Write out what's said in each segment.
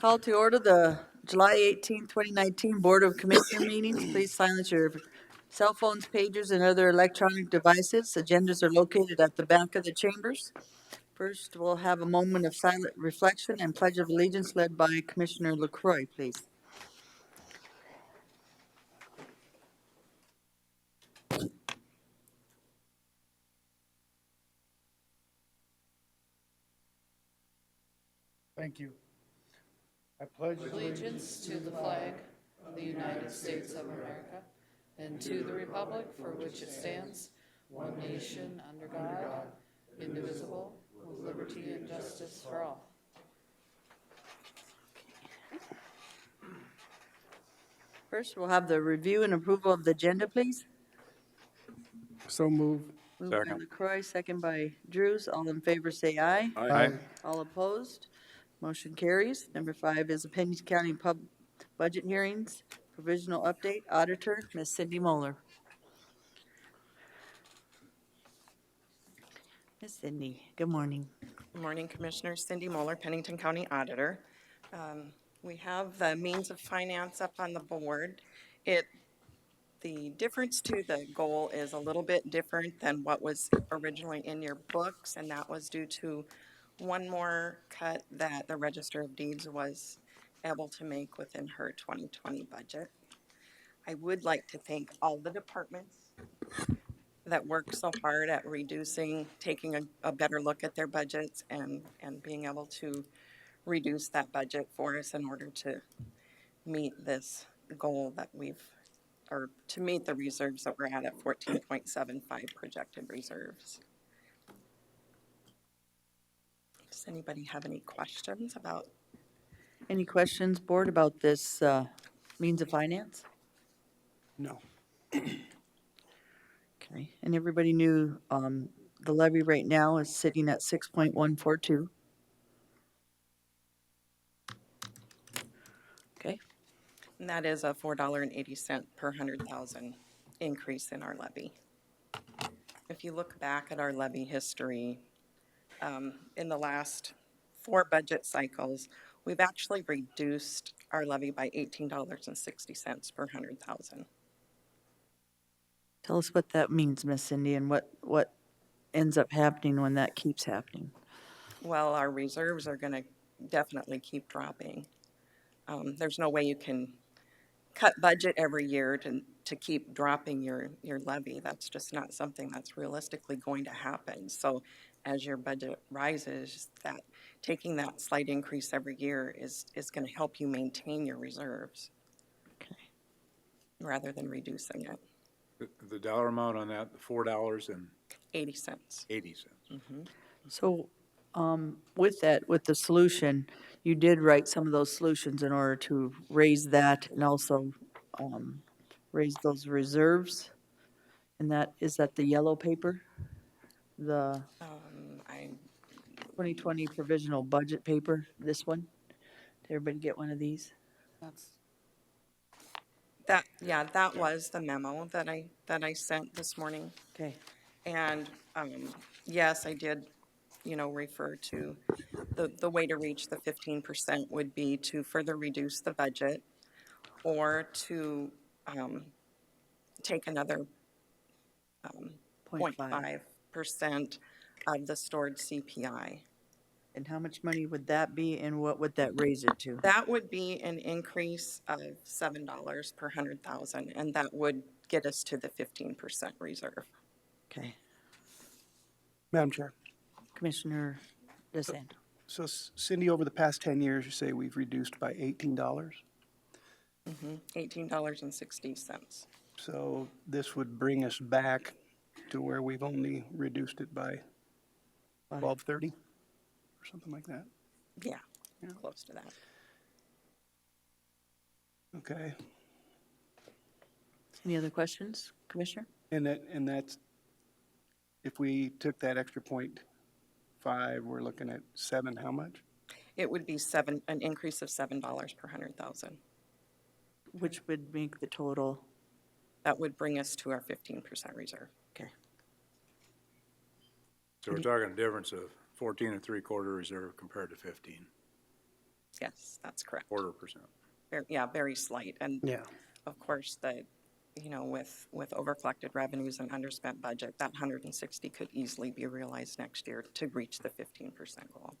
Call to order the July 18, 2019 Board of Commissioner meetings. Please silence your cell phones, pagers, and other electronic devices. Agendas are located at the back of the chambers. First, we'll have a moment of silent reflection and pledge of allegiance led by Commissioner LaCroix, please. Thank you. I pledge Allegiance to the flag of the United States of America and to the republic for which it stands, one nation under God, indivisible, with liberty and justice for all. First, we'll have the review and approval of the agenda, please. so move. Moved by Second. LaCroix, second by Drews. All in favor say aye. Aye. All opposed? Motion carries. Number 5 is the Pennington County Budget Hearings. Provisional update. Auditor, Ms. Cindy Moeller. Ms. Cindy, good morning. Good morning, Commissioners. Cindy Moeller, Pennington County Auditor. We have the means of finance up on the board. The difference to the goal is a little bit different than what was originally in your books, and that was due to one more cut that the Register of Deeds was able to make within her 2020 budget. I would like to thank all the departments that work so hard at reducing, taking a better look at their budgets and being able to reduce that budget for us in order to meet this goal that or to meet the reserves that we're at 14.75 projected reserves. Does anybody have any questions about? Any questions, board, about this means of finance? No. Okay, and everybody knew the levy right now is sitting at 6.142. Okay, And that is a $4.80 per 100,000 increase in our levy. If you look back at our levy history, in the last 4 budget cycles, we've actually reduced our levy by $18.60 per 100,000. tell us what that means, Miss Cindy, and what ends up happening when that keeps happening. Well, our reserves are going to definitely keep dropping. There's no way you can cut budget every year to keep dropping your levy. That's just not something that's realistically going to happen. So as your budget rises, taking that slight increase every year is going to help you maintain your reserves. Okay. Rather than reducing it. The dollar amount on that, $4.80. 80 cents. Mm-hmm. So with that, with the solution, you did write some of those solutions in order to raise that and also raise those reserves. And is that the yellow paper? The 2020 provisional budget paper, this one? Did everybody get one of these? That was the memo that I sent this morning. Okay. And yes, I did, refer to the way to reach the 15% would be to further reduce the budget or to take another 0.5% of the stored CPI. And how much money would that be, and what would that raise it to? That would be an increase of $7 per 100,000, and that would get us to the 15% reserve. Okay. Madam Chair. Commissioner DeSanto. So Cindy, over the past 10 years, you say we've reduced by $18? Mm-hmm. $18.60. So this would bring us back to where we've only reduced it by $12.30 or something like that? Yeah, close to that. Okay. Any other questions, Commissioner? And that's, if we took that extra 0.5, we're looking at 7, how much? It would be an increase of $7 per 100,000. Which would make the total? That would bring us to our 15% reserve. Okay. So we're talking a difference of 14 3/4 reserve compared to 15. Yes, that's correct. 0.25%. Yeah, very slight. And Yeah. of course, with over-collected revenues and underspent budget, that 160 could easily be realized next year to reach the 15% goal.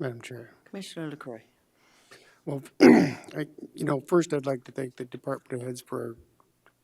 Madam Chair. Commissioner LaCroy. Well, first I'd like to thank the department heads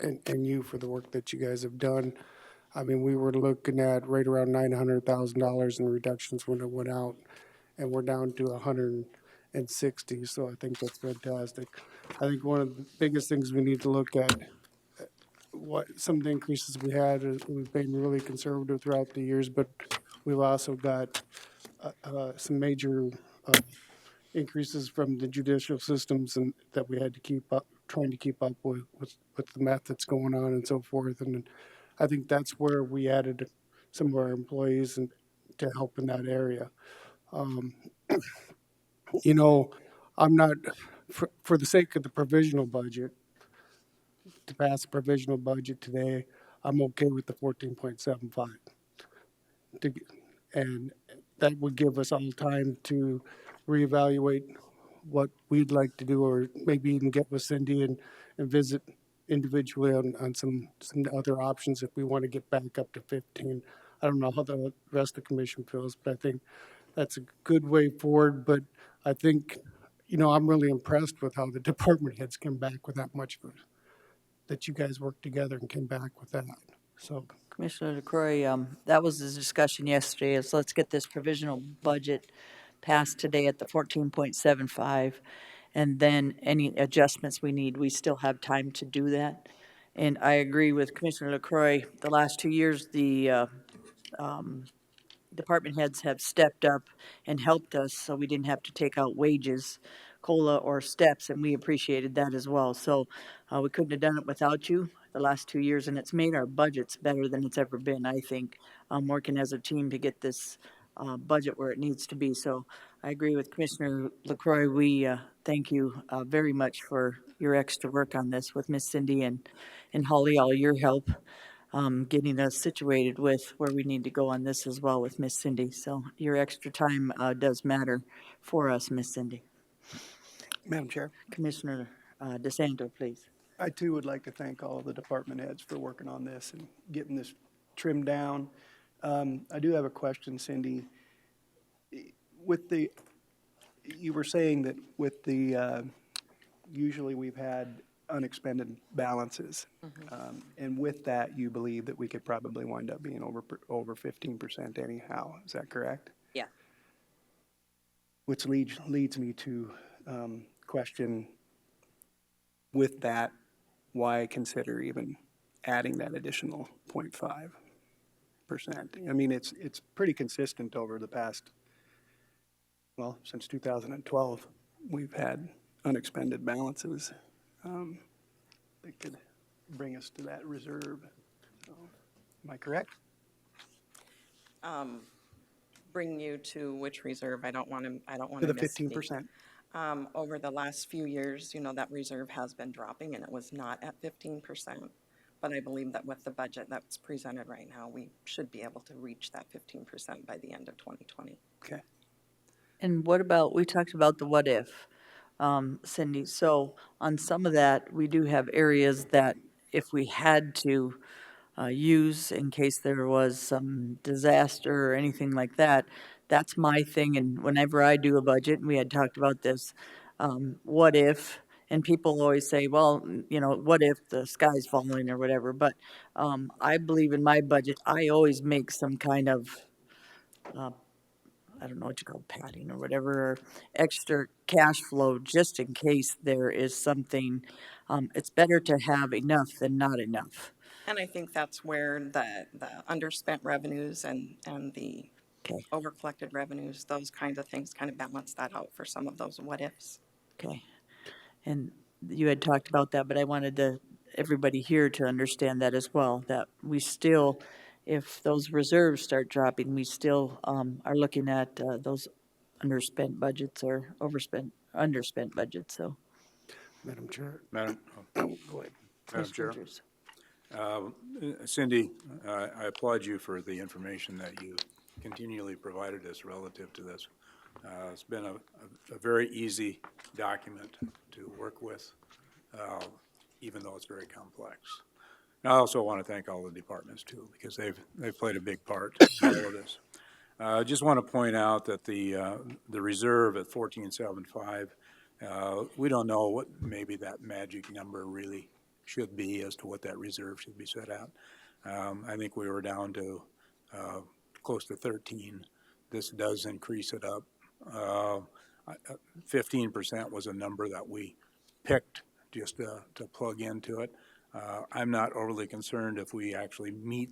and you for the work that you guys have done. I mean, we were looking at right around $900,000 in reductions when it went out, and we're down to 160. So I think that's fantastic. I think one of the biggest things we need to look at, what some of the increases we had, we've been really conservative throughout the years, but we've also got some major increases from the judicial systems and that we had to keep up, trying to keep up with the math that's going on and so forth. And I think that's where we added some of our employees and to help in that area. I'm not, for the sake of the provisional budget, to pass the provisional budget today, I'm okay with the 14.75. And that would give us all time to reevaluate what we'd like to do, or maybe even get with Cindy and visit individually on some other options if we want to get back up to 15. I don't know how the rest of the commission feels, but I think that's a good way forward. But I think, I'm really impressed with how the department heads came back with that much of it, that you guys worked together and came back with that. So Commissioner LaCroy, that was the discussion yesterday, is let's get this provisional budget passed today at the 14.75. And then any adjustments we need, we still have time to do that. And I agree with Commissioner LaCroy, the last 2 years, the department heads have stepped up and helped us, so we didn't have to take out wages, COLA or steps, and we appreciated that as well. So we couldn't have done it without you the last 2 years, and it's made our budgets better than it's ever been, I think, working as a team to get this budget where it needs to be. So I agree with Commissioner LaCroy. We thank you very much for your extra work on this with Miss Cindy and Holly, all your help. Getting us situated with where we need to go on this as well with Miss Cindy. So your extra time does matter for us, Miss Cindy. Madam Chair, Commissioner DeSanto, please. I too would like to thank all of the department heads for working on this and getting this trimmed down. I do have a question, Cindy. You were saying that with usually we've had unexpended balances. And with that, you believe that we could probably wind up being over 15% anyhow. Is that correct? Yeah. Which leads me to question, with that, why consider even adding that additional 0.5%? I mean, it's pretty consistent over the past, since 2012, we've had unexpended balances that could bring us to that reserve. So, am I correct? Bring you to which reserve? I don't want to To the misspeak. 15%. Over the last few years, that reserve has been dropping, and it was not at 15%. But I believe that with the budget that's presented right now, we should be able to reach that 15% by the end of 2020. Okay. And what about, we talked about the what if, Cindy. So on some of that, we do have areas that if we had to use in case there was some disaster or anything like that, that's my thing. And whenever I do a budget, and we had talked about this, what if, and people always say, well, what if the sky's falling or whatever. But I believe in my budget, I always make some kind of I don't know what you call padding or whatever, or extra cash flow just in case there is something. It's better to have enough than not enough. And I think that's where the underspent revenues and the Okay. over-collected revenues, those kinds of things kind of balance that out for some of those what-ifs. Okay. And you had talked about that, but I wanted everybody here to understand that as well, that we still, if those reserves start dropping, we still are looking at those underspent budgets or underspent budgets. So, Madam Chair. Madam Go ahead. Chair. Cindy, I applaud you for the information that you continually provided us relative to this It's been a very easy document to work with, even though it's very complex. And I also want to thank all the departments too, because they've played a big part in all of this. I just want to point out that the reserve at 1475, we don't know what maybe that magic number really should be as to what that reserve should be set at. I think we were down to close to 13. This does increase it up. 15% was a number that we picked just to plug into it. I'm not overly concerned if we actually meet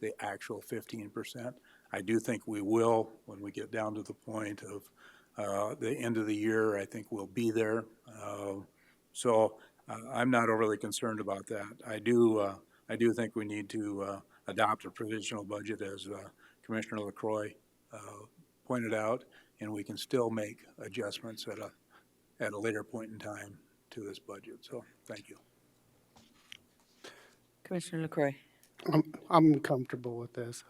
the actual 15%. I do think we will when we get down to the point of the end of the year. I think we'll be there. So I'm not overly concerned about that. I do think we need to adopt a provisional budget, as Commissioner LaCroix pointed out, and we can still make adjustments at a later point in time to this budget. So thank you. Commissioner LaCroix. I'm comfortable with this.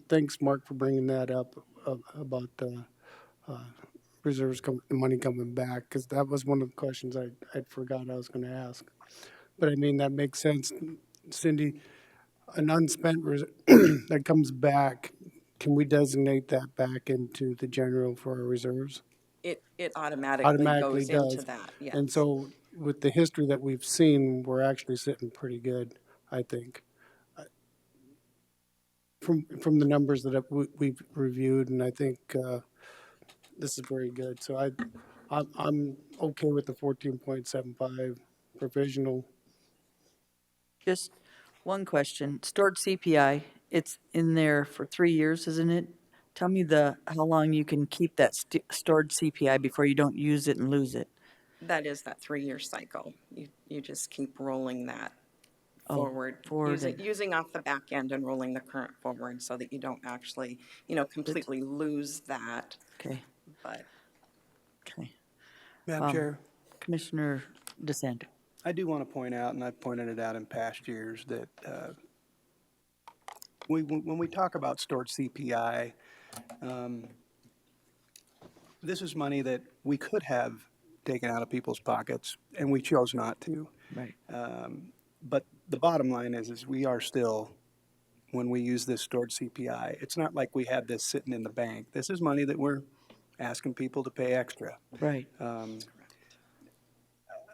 Thanks, Mark, for bringing that up about the reserves, the money coming back, because that was one of the questions I forgot I was going to ask. But I mean, that makes sense. Cindy, an unspent that comes back, can we designate that back into the general for our reserves? It automatically goes into that, yes. And so with the history that we've seen, we're actually sitting pretty good, I think. From the numbers that we've reviewed, and I think this is very good. So I'm okay with the 14.75 provisional. Just one question. Stored CPI, it's in there for 3 years, isn't it? Tell me how long you can keep that stored CPI before you don't use it and lose it. That is that 3-year cycle. You just keep rolling that forward, using off the back end and rolling the current forward so that you don't actually, completely lose that. Okay. But Okay. Madam Chair, Commissioner DeSanto. I do want to point out, and I've pointed it out in past years, that when we talk about stored CPI, this is money that we could have taken out of people's pockets, and we chose not to. Right. But the bottom line is we are still, when we use this stored CPI, it's not like we had this sitting in the bank. This is money that we're asking people to pay extra. Right.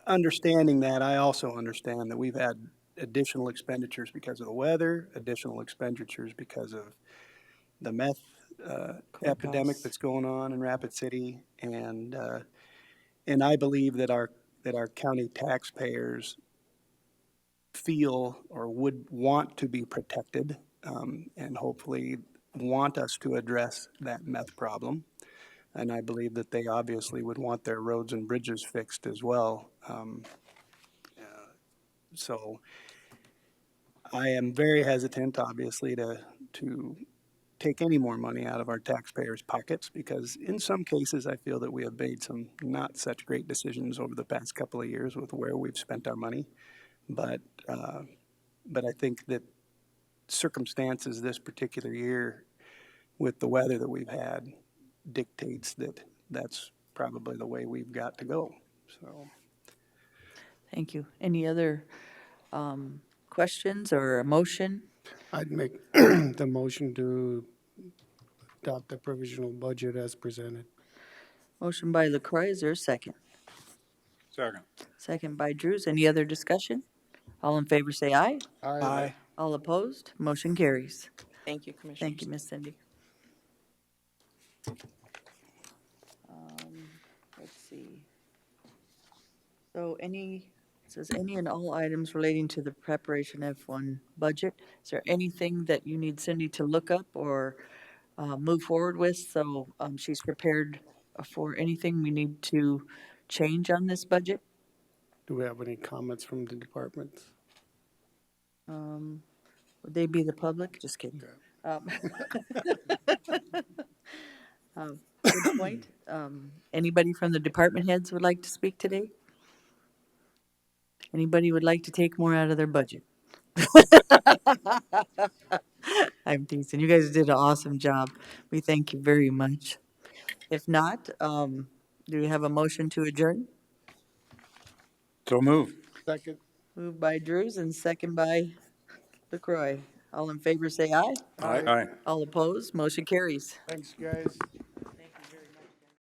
Understanding that, I also understand that we've had additional expenditures because of the weather, additional expenditures because of the meth epidemic that's going on in Rapid City, and I believe that our county taxpayers feel or would want to be protected, and hopefully want us to address that meth problem. And I believe that they obviously would want their roads and bridges fixed as well. So I am very hesitant, obviously, to take any more money out of our taxpayers' pockets, because in some cases I feel that we have made some not such great decisions over the past couple of years with where we've spent our money. But I think that circumstances this particular year with the weather that we've had dictates that that's probably the way we've got to go. So, Thank you. Any other questions or a motion? I'd make the motion to adopt the provisional budget as presented. Motion by LaCroix, is there a second? Second. Second by Drews. Any other discussion? All in favor say aye. aye. All opposed? Motion carries. thank you, Commissioners. Thank you, Ms. Cindy. Let's see. So it says any and all items relating to the preparation F1 budget. Is there anything that you need Cindy to look up or move forward with? So she's prepared for anything we need to change on this budget? Do we have any comments from the departments? Would they be the public? Just kidding. Good point. Anybody from the department heads would like to speak today? Anybody would like to take more out of their budget? I'm teasing. You guys did an awesome job. We thank you very much. If not, do we have a motion to adjourn? So move. Second. Moved by Drews and second by LaCroy. All in favor, say aye. Aye. All opposed, motion carries. Thanks, guys.